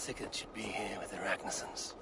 Sigurd should be here with the Ragnarsons.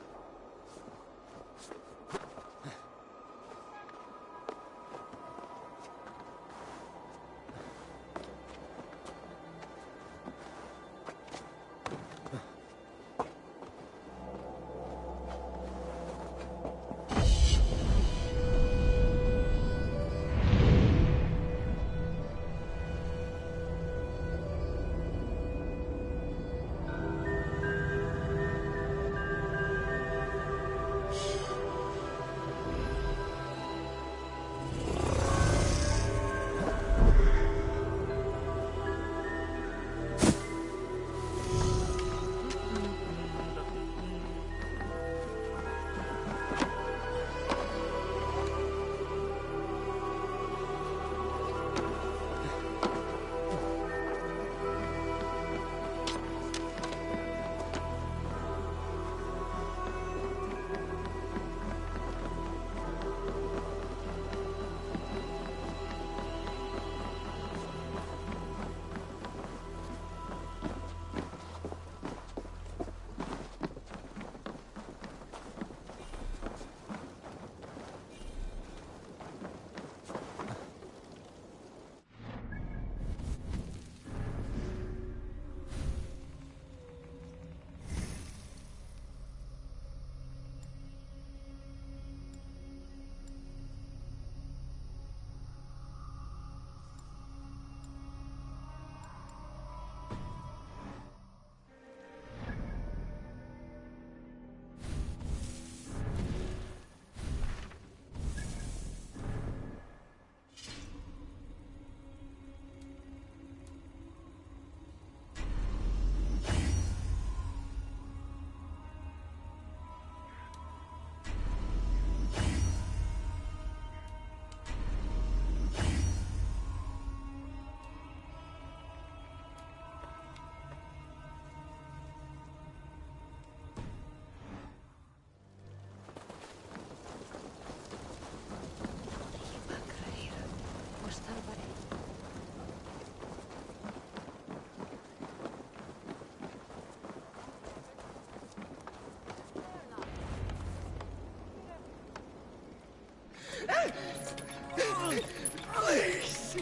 Please!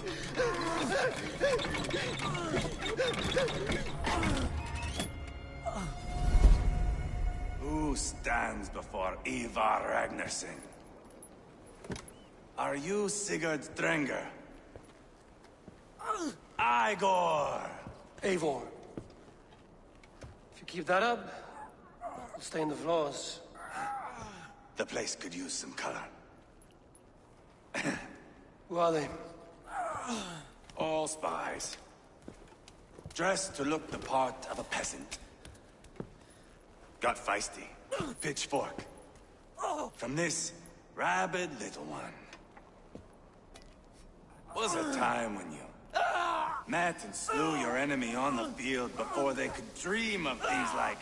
Who stands before Ivar Ragnarsson? Are you Sigurd Drenger? Igor! Eivor. If you keep that up, it'll stain the floors. The place could use some color. Who are they? All spies. Dressed to look the part of a peasant. Got feisty. Pitchfork. From this rabid little one. Was a time when you met and slew your enemy on the field before they could dream of things like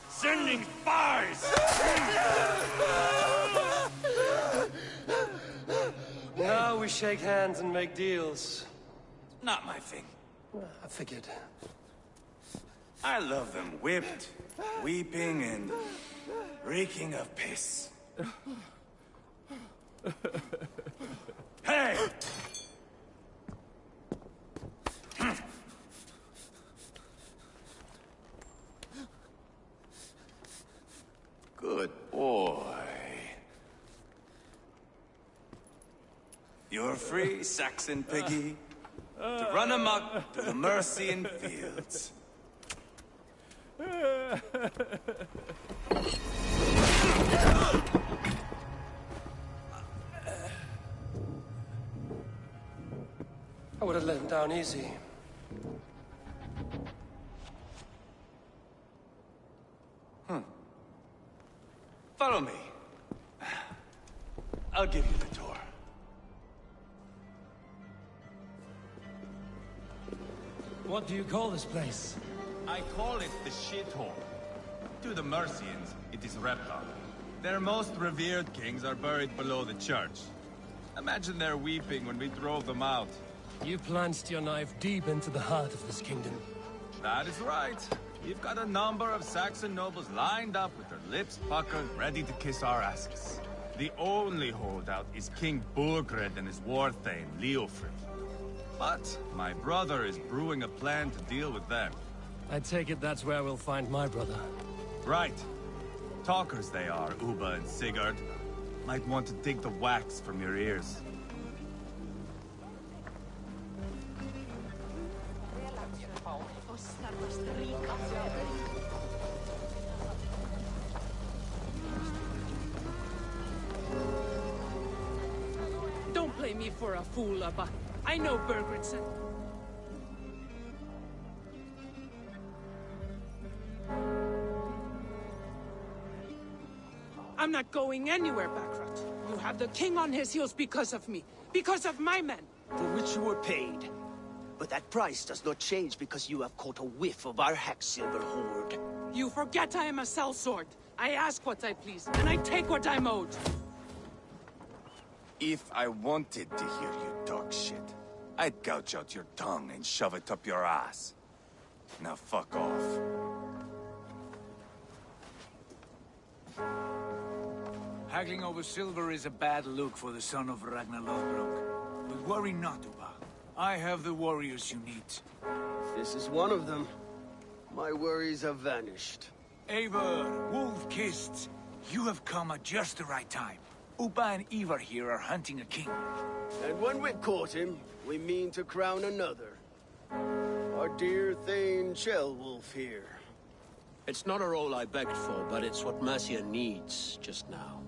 sending spies! Now we shake hands and make deals. Not my thing. I figured. I love them whipped, weeping, and reeking of piss. Hey! Good boy. You're free, Saxon piggy, to run amok through the Mercian fields. I would have let him down easy. Follow me. I'll give you the tour. What do you call this place? I call it the shithole. To the Mercians, it is Repta. Their most revered kings are buried below the church. Imagine their weeping when we drove them out. You plunged your knife deep into the heart of this kingdom. That is right. We've got a number of Saxon nobles lined up with their lips puckered, ready to kiss our asses. The only holdout is King Burgred and his war thane, Leofric. But my brother is brewing a plan to deal with them. I take it that's where we'll find my brother. Right. Talkers they are, Uba and Sigurd. Might want to dig the wax from your ears. Don't play me for a fool, Abba. I know Burgred said... I'm not going anywhere, Backrot. You have the king on his heels because of me. Because of my men. For which you were paid. But that price does not change because you have caught a whiff of our Hacksilver hoard. You forget I am a sellsword. I ask what I please, and I take what I'm owed. If I wanted to hear you talk shit, I'd gouge out your tongue and shove it up your ass. Now fuck off. Haggling over silver is a bad look for the son of Ragnar Lothbrok. But worry not, Uba. I have the warriors you need. This is one of them. My worries have vanished. Eivor, Wolf-Kissed, you have come at just the right time. Uba and Ivar here are hunting a king. And when we've caught him, we mean to crown another. Our dear Thane Ceolwulf here. It's not a role I begged for, but it's what Mercia needs just now.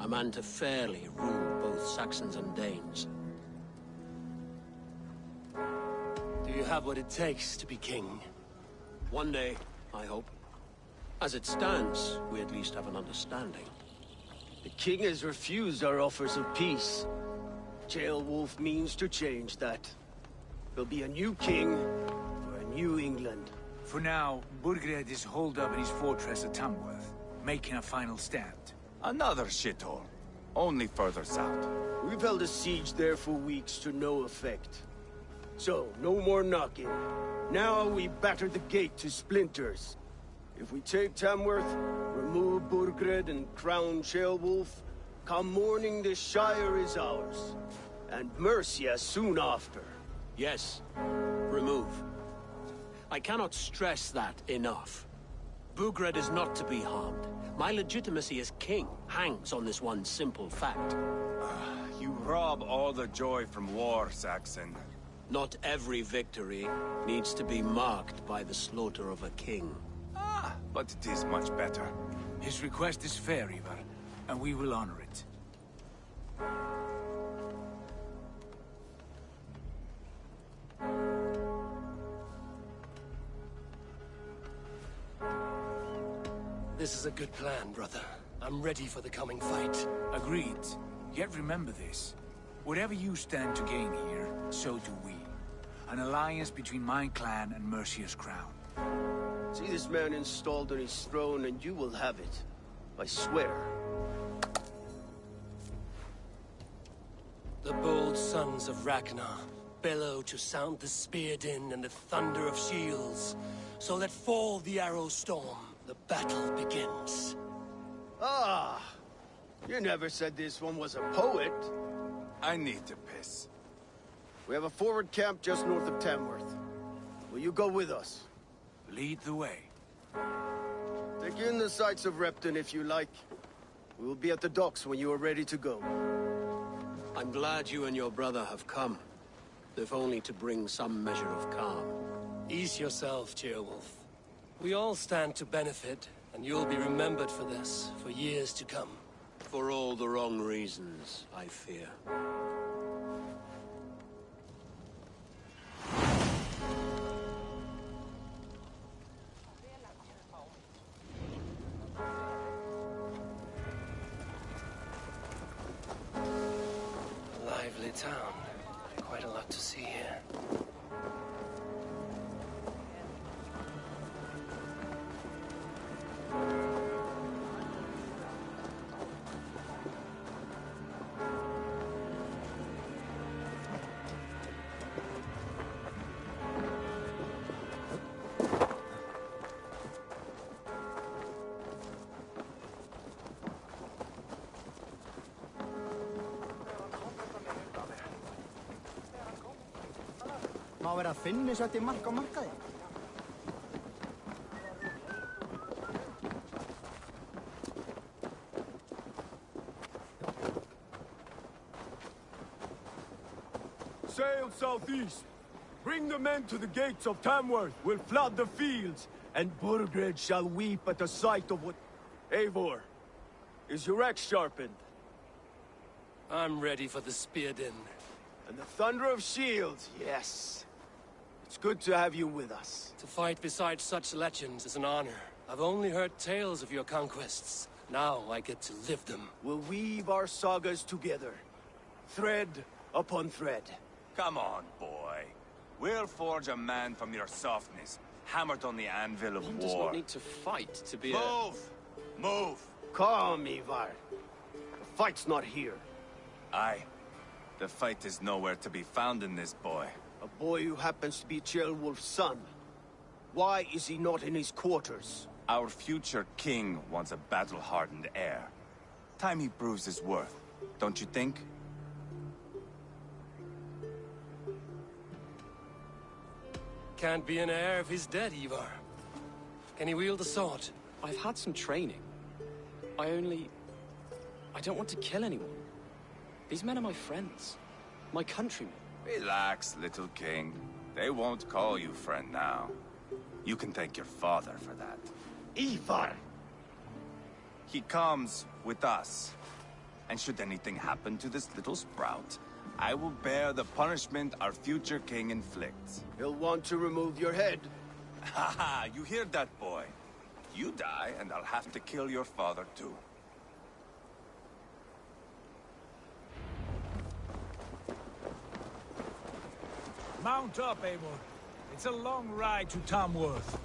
A man to fairly rule both Saxons and Danes. Do you have what it takes to be king? One day, I hope. As it stands, we at least have an understanding. The king has refused our offers of peace. Ceolwulf means to change that. There'll be a new king for a new England. For now, Burgred is holed up in his fortress at Tamworth, making a final stand. Another shithole. Only further south. We've held a siege there for weeks to no effect. So, no more knocking. Now we batter the gate to splinters. If we take Tamworth, remove Burgred and crown Ceolwulf, come morning the Shire is ours. And Mercia soon after. Yes, remove. I cannot stress that enough. Burgred is not to be harmed. My legitimacy as king hangs on this one simple fact. You rob all the joy from war, Saxon. Not every victory needs to be marked by the slaughter of a king. But it is much better. His request is fair, Ivar, and we will honor it. This is a good plan, brother. I'm ready for the coming fight. Agreed. Yet remember this. Whatever you stand to gain here, so do we. An alliance between my clan and Mercia's crown. See this man installed on his throne and you will have it. I swear. The bold sons of Ragnar bellow to sound the spear din and the thunder of shields. So let fall the arrow storm. The battle begins. Ah! You never said this one was a poet. I need to piss. We have a forward camp just north of Tamworth. Will you go with us? Lead the way. Take in the sights of Repton if you like. We will be at the docks when you are ready to go. I'm glad you and your brother have come, if only to bring some measure of calm. Ease yourself, Ceolwulf. We all stand to benefit, and you'll be remembered for this, for years to come. For all the wrong reasons, I fear. A lively town. Quite a lot to see here. Má vera að finni svo þetta í mark á markaði? Sail southeast. Bring the men to the gates of Tamworth. We'll flood the fields, and Burgred shall weep at the sight of what... Eivor, is your axe sharpened? I'm ready for the spear din. And the thunder of shields, yes. It's good to have you with us. To fight beside such legends is an honor. I've only heard tales of your conquests. Now I get to live them. We'll weave our sagas together. Thread upon thread. Come on, boy. We'll forge a man from your softness, hammered on the anvil of One war. does not need to fight to be Move! Move! Calm, Ivar. The fight's not here. Aye. The fight is nowhere to be found in this boy. A boy who happens to be Ceolwulf's son. Why is he not in his quarters? Our future king wants a battle-hardened heir. Time he proves his worth, don't you think? Can't be an heir if he's dead, Ivar. Can he wield a sword? I've had some training. I don't want to kill anyone. These men are my friends. My countrymen. Relax, little king. They won't call you friend now. You can thank your father for that. Ivar! He comes with us. And should anything happen to this little sprout, I will bear the punishment our future king inflicts. He'll want to remove your head. Haha, you hear that, boy? You die, and I'll have to kill your father, too. Mount up, Eivor. It's a long ride to Tamworth.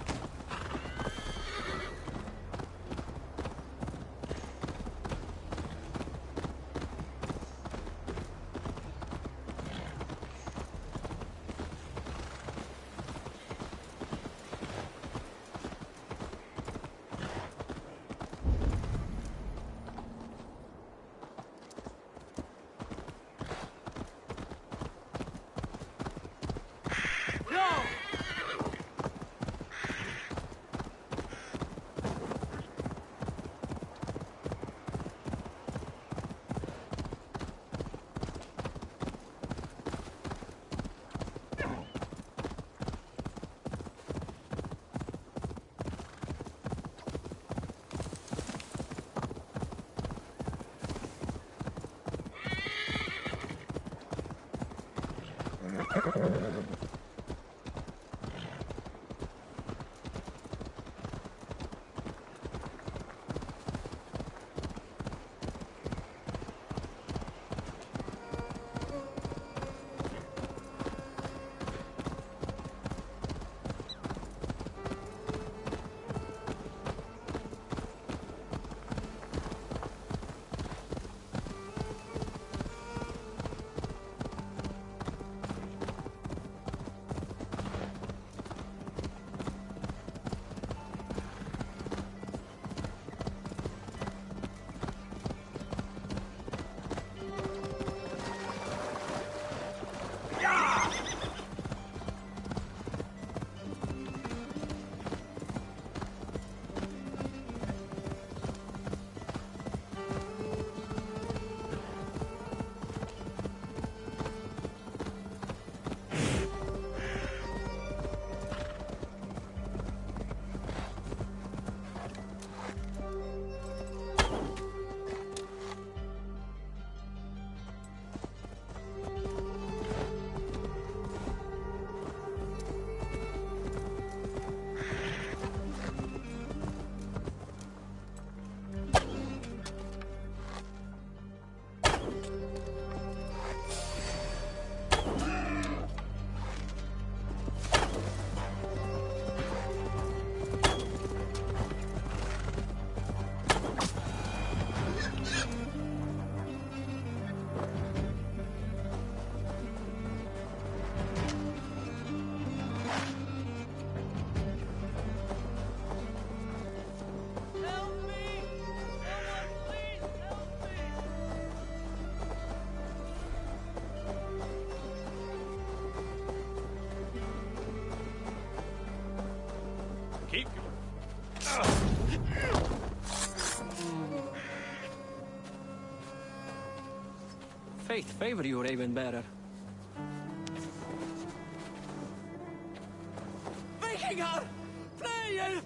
favor you, Raven-bearer. Vikingar! Fly!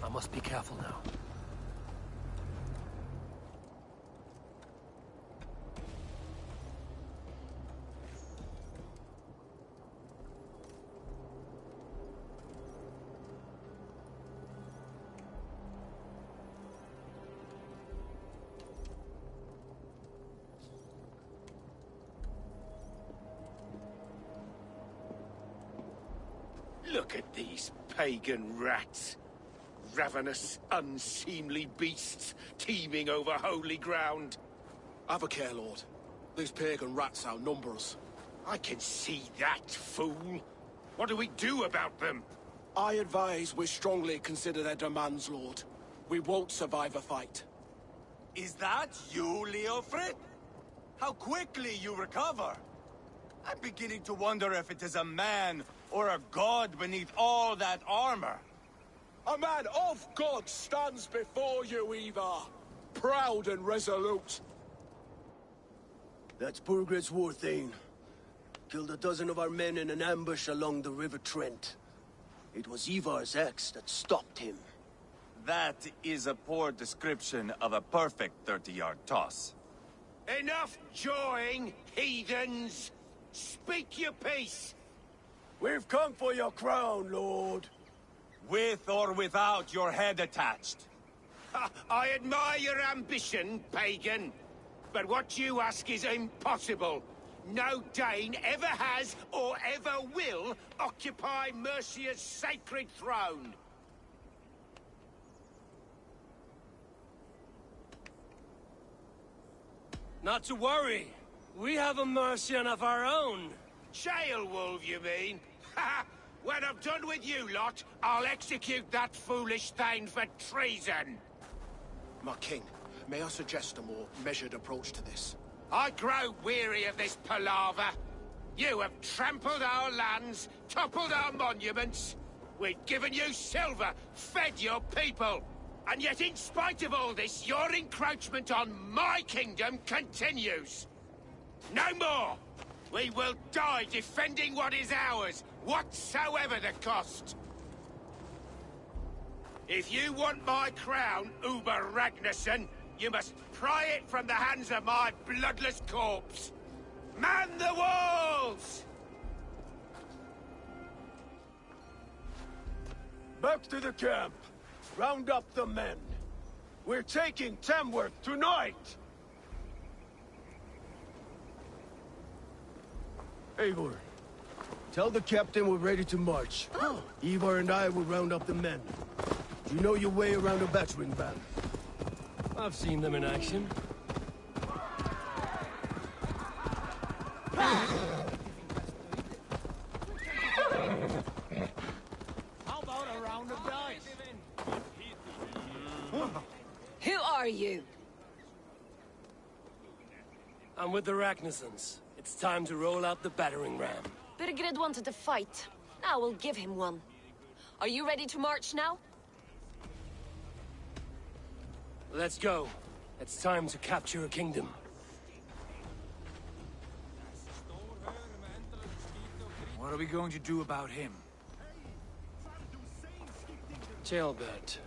I must be careful now. Look at these pagan rats. Ravenous, unseemly beasts teeming over holy ground. Have a care, Lord. These pagan rats outnumber us. I can see that, fool. What do we do about them? I advise we strongly consider their demands, Lord. We won't survive a fight. Is that you, Leofrid? How quickly you recover! I'm beginning to wonder if it is a man or a god beneath all that armor. A man of God stands before you, Ivar. Proud and resolute. That's Burgred's war thane. Killed a dozen of our men in an ambush along the River Trent. It was Ivar's axe that stopped him. That is a poor description of a perfect 30-yard toss. Enough jawing, heathens! Speak your piece! We've come for your crown, Lord. With or without your head attached. I admire your ambition, pagan. But what you ask is impossible. No Dane ever has or ever will occupy Mercia's sacred throne. Not to worry. We have a Mercian of our own. Jailwolf, you mean? Ha! When I'm done with you lot, I'll execute that foolish thing for treason. My king, may I suggest a more measured approach to this? I grow weary of this palaver. You have trampled our lands, toppled our monuments. We've given you silver, fed your people. And yet in spite of all this, your encroachment on my kingdom continues. No more! We will die defending what is ours, whatsoever the cost. If you want my crown, Uber Ragnarsson, you must pry it from the hands of my bloodless corpse. Man the walls! Back to the camp. Round up the men. We're taking Tamworth tonight! Eivor, tell the captain we're ready to march. Eivor and I will round up the men. You know your way around a battering ram. I've seen them in action. How about a round of dice? Who are you? I'm with the Ragnarsons. It's time to roll out the battering ram. Burgred wanted to fight. Now we'll give him one. Are you ready to march now? Let's go. It's time to capture a kingdom. What are we going to do about him? Jailbird.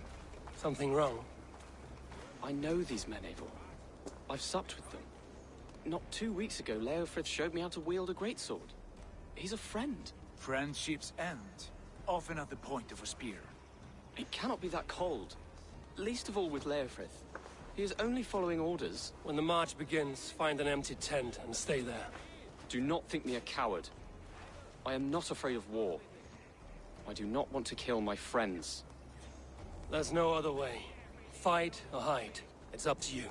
Something wrong? I know these men, Eivor. I've supped with them. Not 2 weeks ago, Leofrith showed me how to wield a greatsword. He's a friend. Friendships end, often at the point of a spear. It cannot be that cold. Least of all with Leofrith. He is only following orders. When the march begins, find an empty tent and stay there. Do not think me a coward. I am not afraid of war. I do not want to kill my friends. There's no other way. Fight or hide. It's up to you.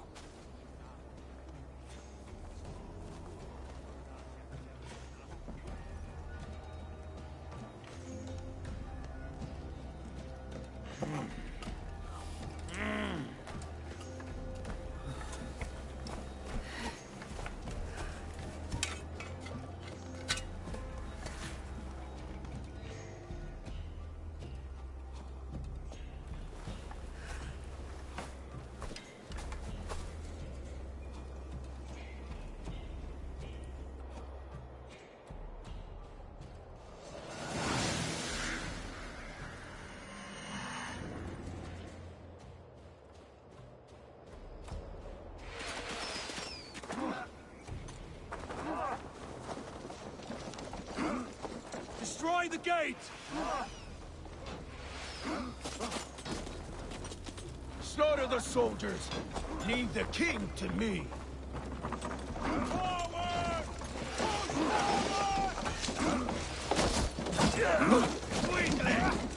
Destroy the gate! Slaughter the soldiers! Leave the king to me! Forward! Push forward! Quickly!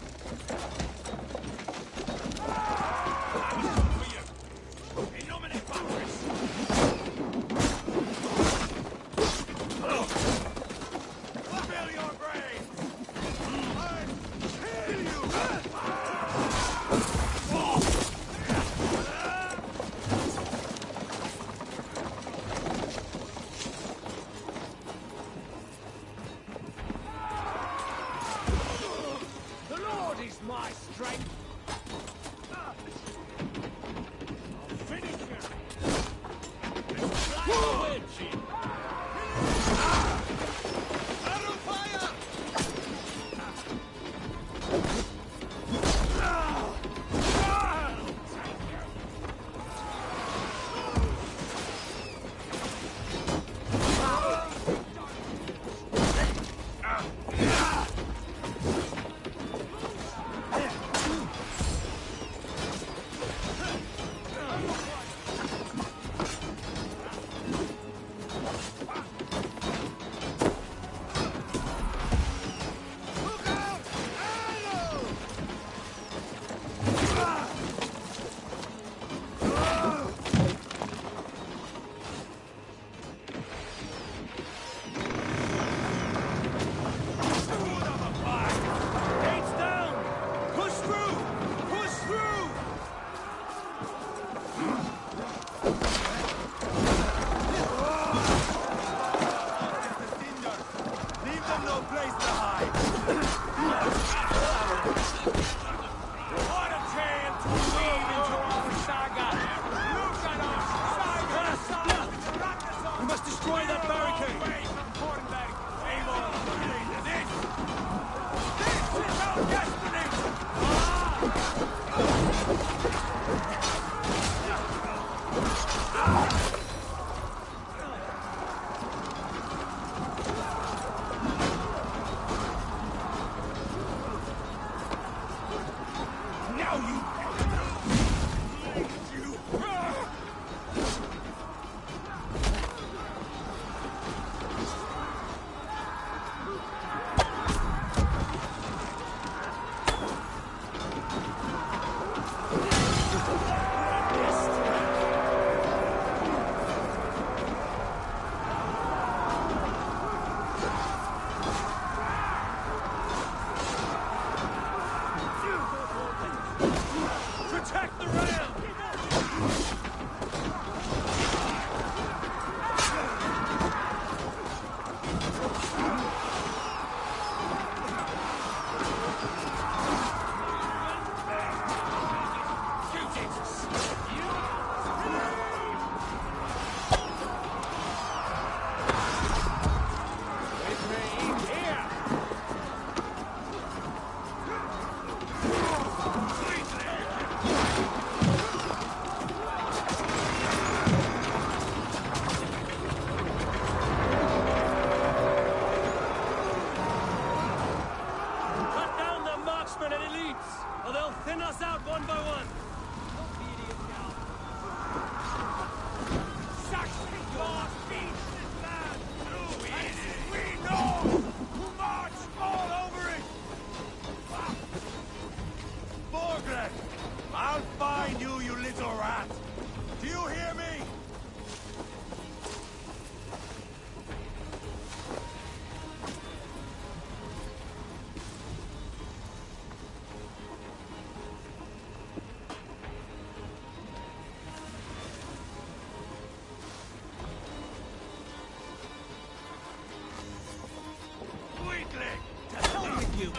rat! Do you hear me? Weakling! To hell with you!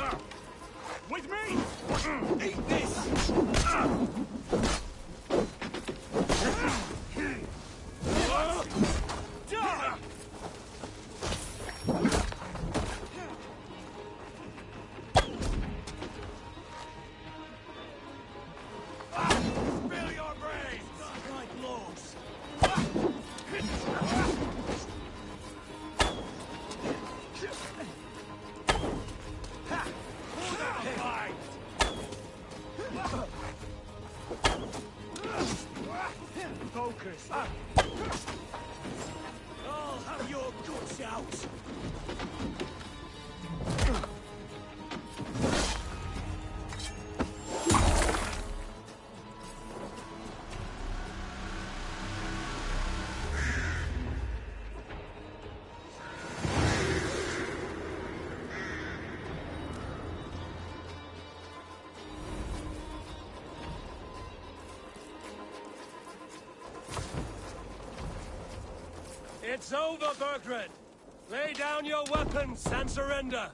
With me! Eat this! Die! Spill your brains! My blows! Focus! I'll have your guts out! It's over, Burgred! Lay down your weapons and surrender!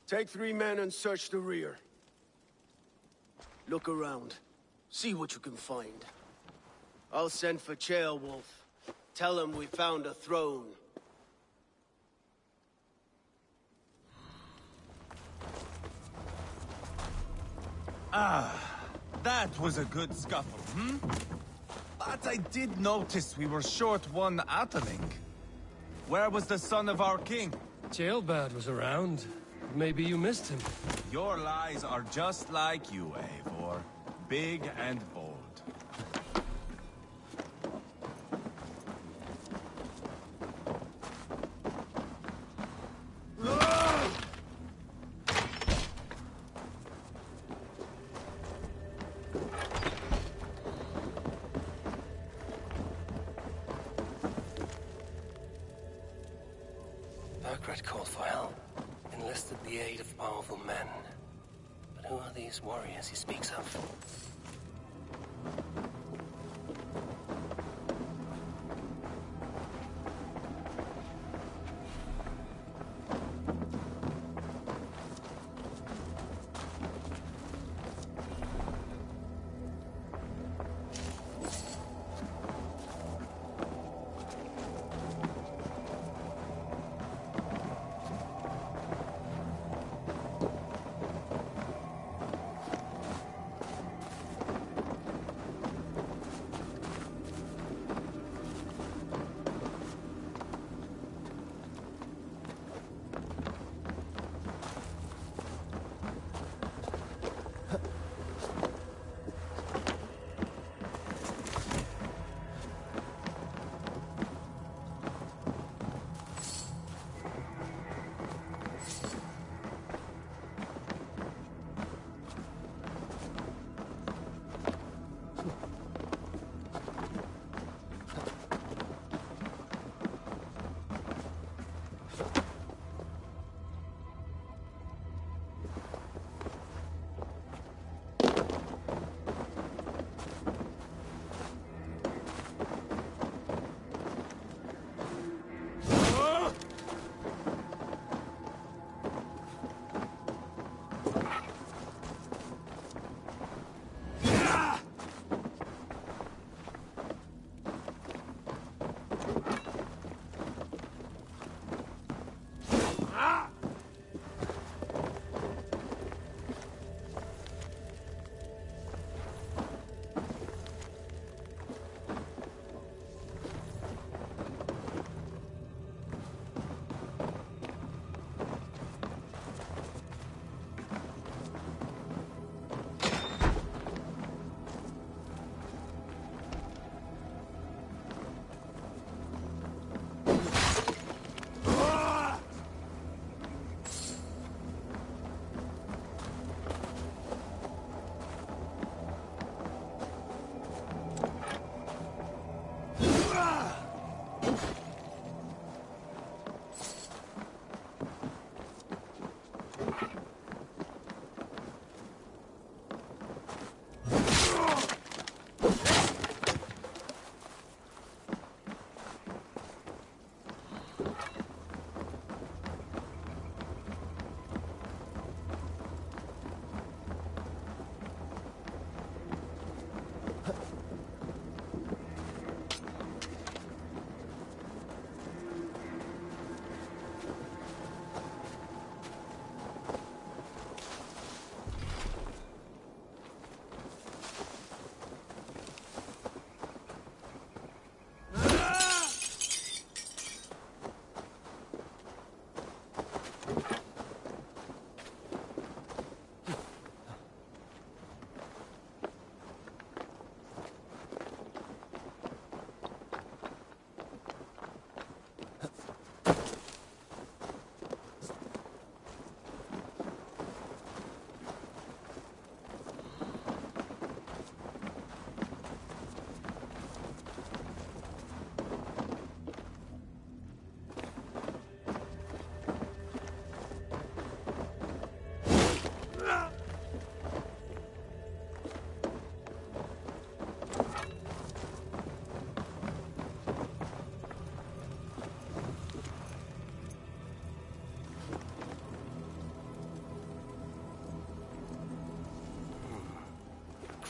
Take 3 men and search the rear. Look around. See what you can find. I'll send for Ceolwulf. Tell him we found a throne. That was a good scuffle, hmm? But I did notice we were short one Atheling. Where was the son of our king? Ceolbad was around. Maybe you missed him. Your lies are just like you, Eivor. Big and bold. Burgred called for help. Enlisted the aid of powerful men. But who are these warriors he speaks of?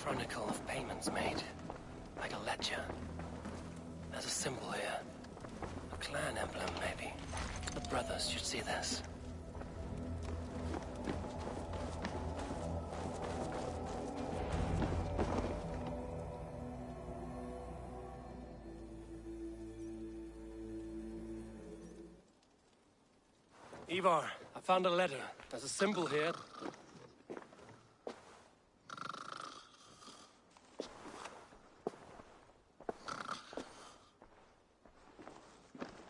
chronicle of payments made. Like a ledger. There's a symbol here. A clan emblem, maybe. The brothers should see this. Ivar, I found a letter. There's a symbol here.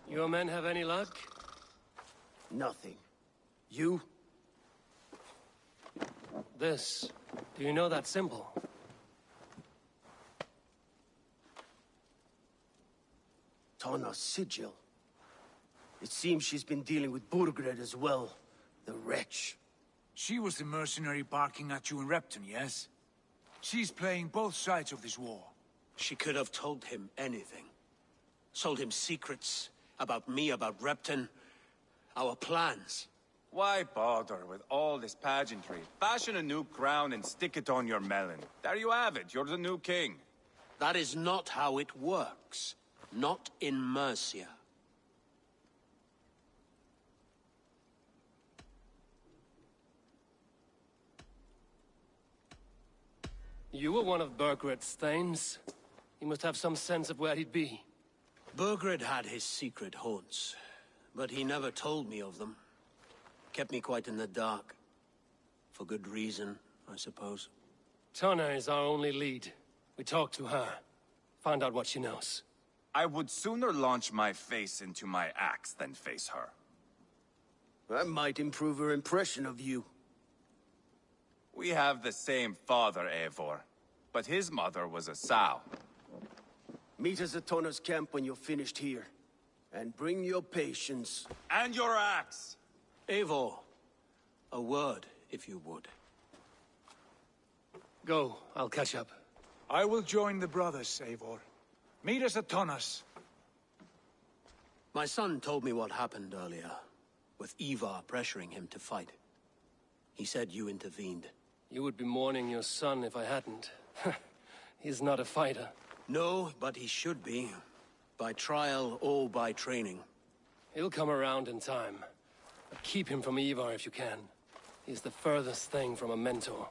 Your men have any luck? Nothing. You? This. Do you know that symbol? Tana's sigil. It seems she's been dealing with Burgred as well. The wretch. She was the mercenary barking at you in Repton, yes? She's playing both sides of this war. She could have told him anything. Sold him secrets about me, about Repton, our plans. Why bother with all this pageantry? Fashion a new crown and stick it on your melon. There you have it, you're the new king. That is not how it works. Not in Mercia. You were one of Burgred's thanes. He must have some sense of where he'd be. Burgred had his secret haunts, but he never told me of them. Kept me quite in the dark. For good reason, I suppose. Tana is our only lead. We talked to her. Find out what she knows. I would sooner launch my face into my axe than face her. That might improve her impression of you. We have the same father, Eivor, but his mother was a sow. Meet us at Tana's camp when you're finished here. And bring your patience. And your axe! Eivor, a word, if you would. Go, I'll catch up. I will join the brothers, Eivor. Meet us at Tana's. My son told me what happened earlier, with Ivar pressuring him to fight. He said you intervened. You would be mourning your son if I hadn't. He's not a fighter. No, but he should be. By trial or by training. He'll come around in time. But keep him from Ivar if you can. He's the furthest thing from a mentor.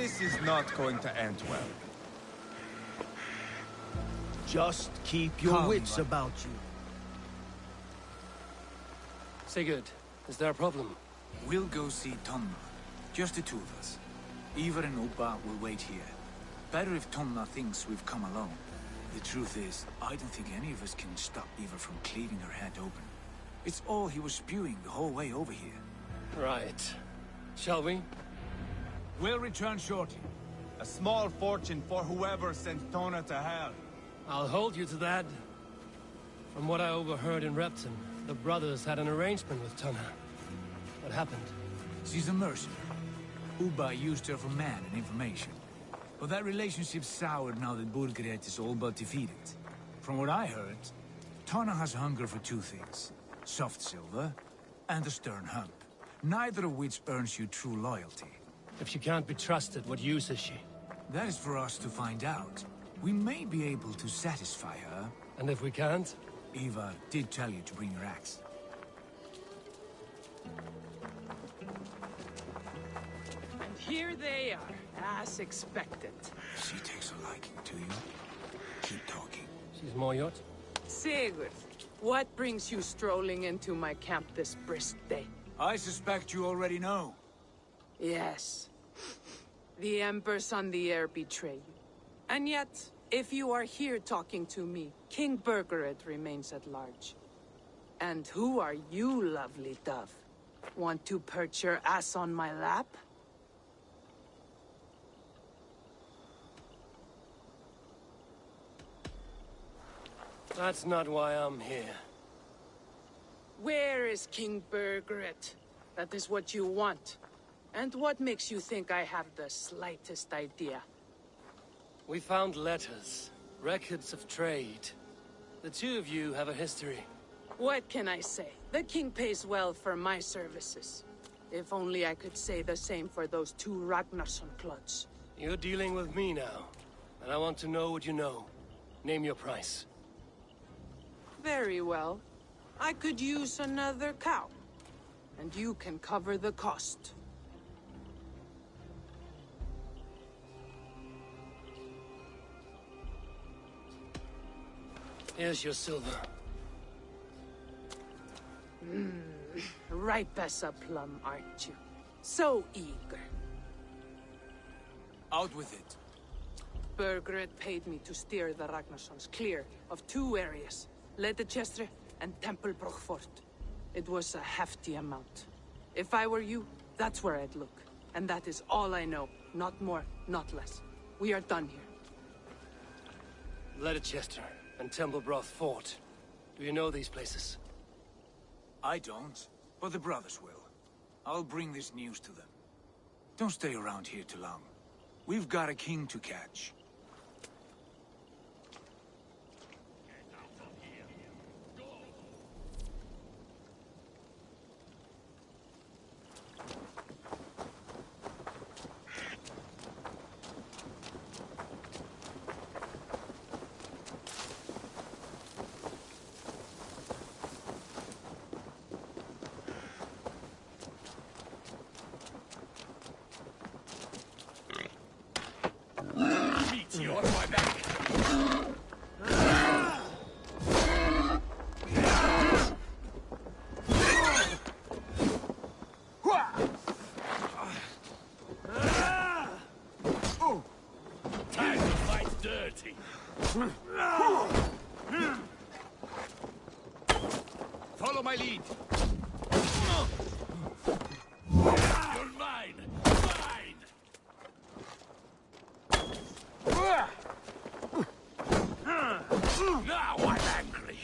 This is not going to end well. Just keep your Come, wits Val- about you. Sigurd, is there a problem? We'll go see Tonna. Just the two of us. Ivar and Ubba will wait here. Better if Tonna thinks we've come alone. The truth is, I don't think any of us can stop Ivar from cleaving her head open. It's all he was spewing the whole way over here. Right. Shall we? We'll return shortly. A small fortune for whoever sent Tona to hell. I'll hold you to that. From what I overheard in Repton, the brothers had an arrangement with Tonna. What happened? She's a mercenary. Ubba used her for man and information. But that relationship soured now that Burgred is all but defeated. From what I heard, Tonna has hunger for two things. Soft silver and a stern hump. Neither of which earns you true loyalty. If she can't be trusted, what use is she? That is for us to find out. We may be able to satisfy her. And if we can't? Ivar did tell you to bring your axe. And here they are, as expected. She takes a liking to you. Keep talking. She's more yacht? Sigurd, what brings you strolling into my camp this brisk day? I suspect you already know. Yes. The Embers on the air betray you. And yet, if you are here talking to me, King Burgred remains at large. And who are you, lovely dove? Want to perch your ass on my lap? That's not why I'm here. Where is King Burgred? That is what you want. And what makes you think I have the slightest idea? We found letters, records of trade. The two of you have a history. What can I say? The king pays well for my services. If only I could say the same for those two Ragnarsson clods. You're dealing with me now, and I want to know what you know. Name your price. Very well. I could use another cow. And you can cover the cost. Here's your silver. Ripe as a plum, aren't you? So eager. Out with it. Burgred paid me to steer the Ragnarssons clear of two areas, Ledechestre and Temple Brochfort. It was a hefty amount. If I were you, that's where I'd look. And that is all I know. Not more, not less. We are done here. Ledechester and Templebroth Fort. Do you know these places? I don't, but the brothers will. I'll bring this news to them. Don't stay around here too long. We've got a king to catch. Follow my lead. You're mine. Mine. Now I'm angry.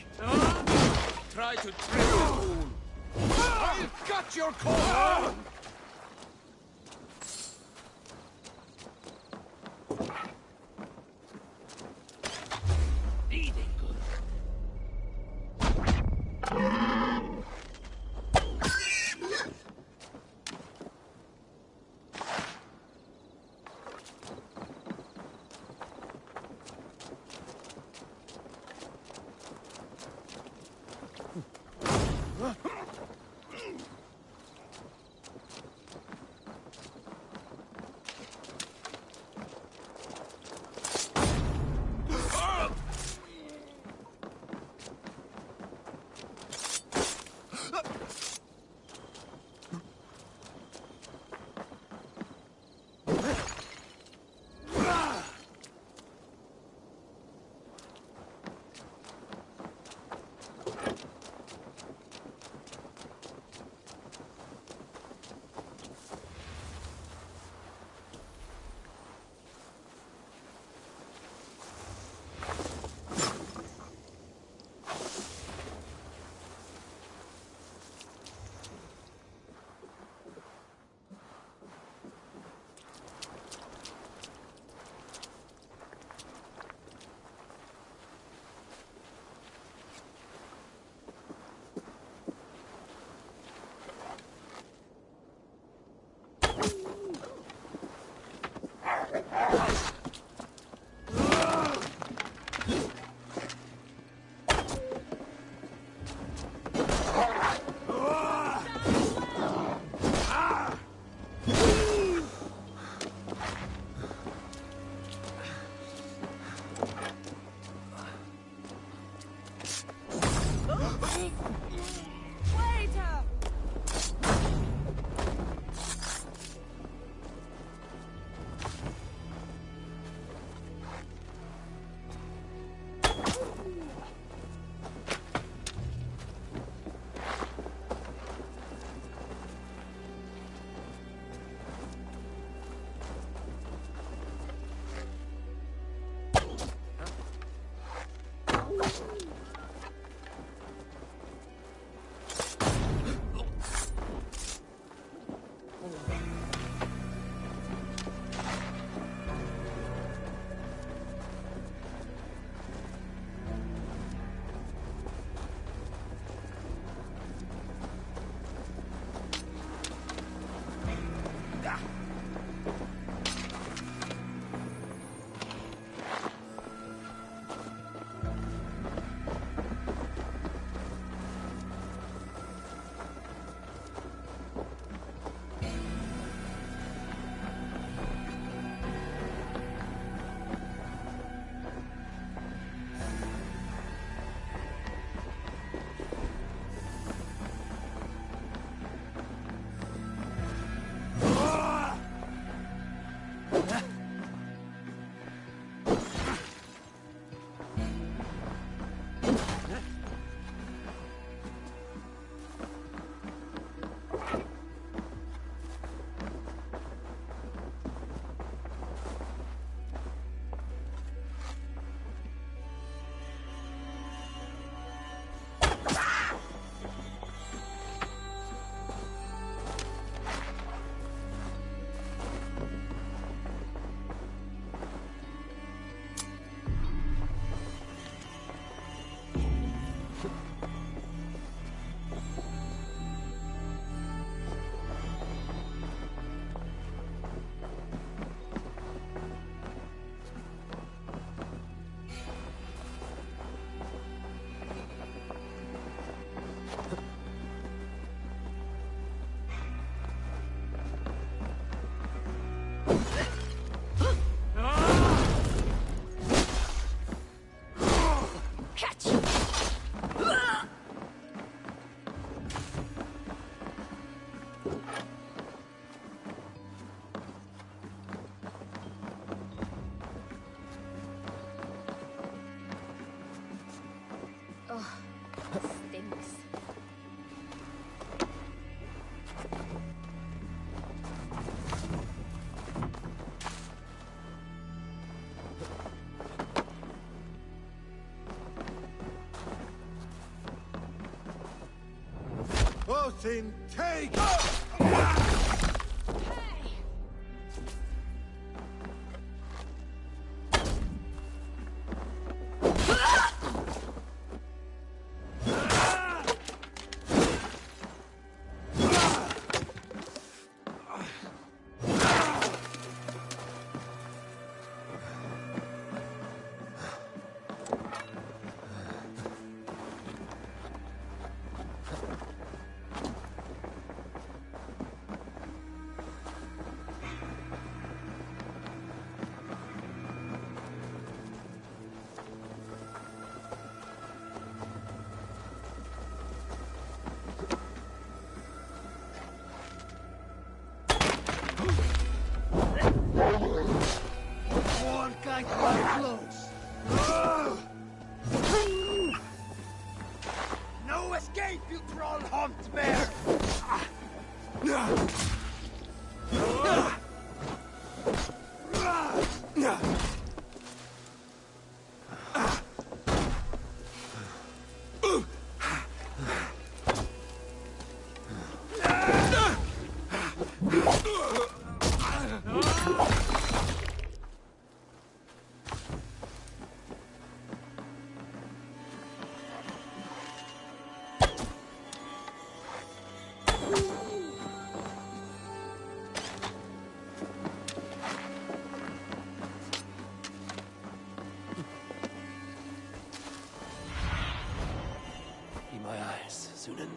Try to trick the moon. I'll cut your core. rotten take! No escape, you troll-humped mare! Be my eyes, Sunan.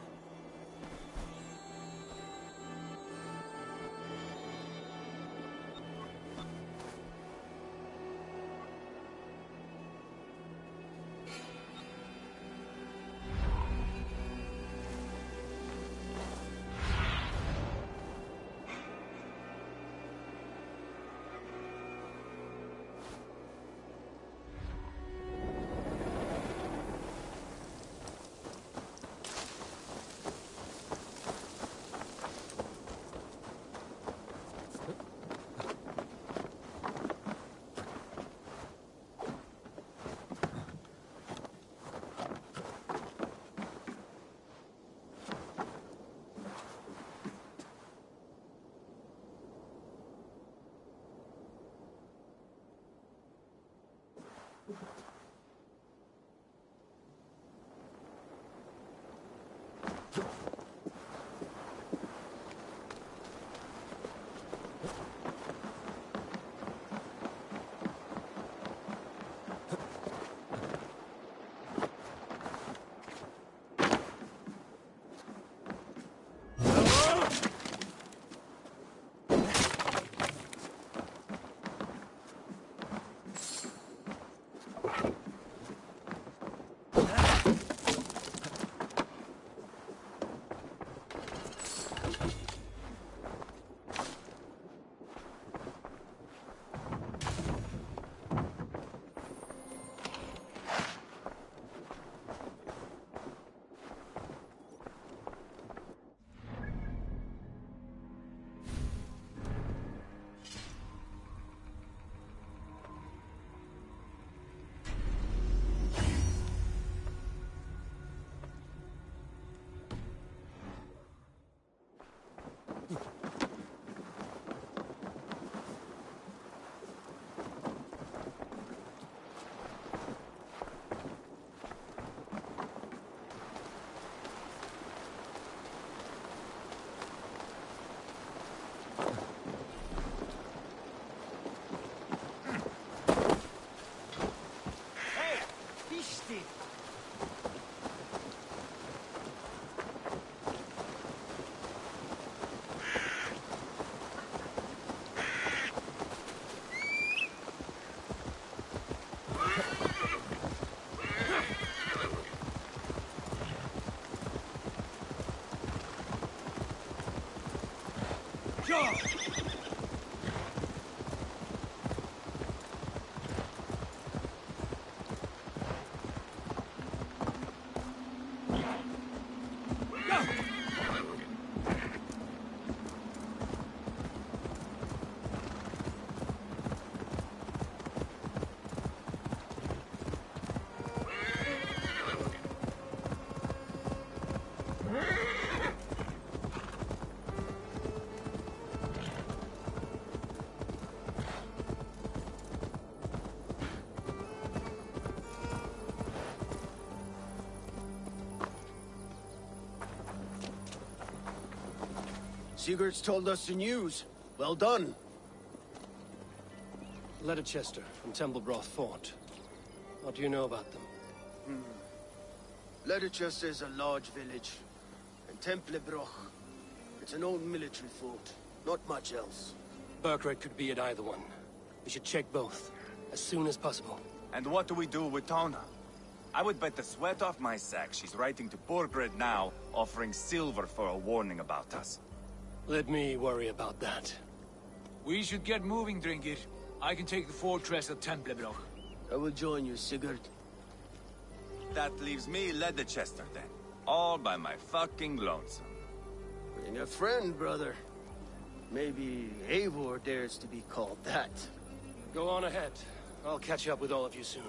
Sigurd's told us the news. Well done. Leicester from Templebroth Fort. What do you know about them? Leicester is a large village. And Templebroch, it's an old military fort. Not much else. Burkred could be at either one. We should check both, as soon as possible. And what do we do with Tona? I would bet the sweat off my sack she's writing to Borgred now, offering silver for a warning about us. Let me worry about that. We should get moving, Drinkir. I can take the fortress of Templebroch. I will join you, Sigurd. That leaves me Leicester then. All by my fucking lonesome. Bring a friend, brother. Maybe Eivor dares to be called that. Go on ahead. I'll catch up with all of you soon.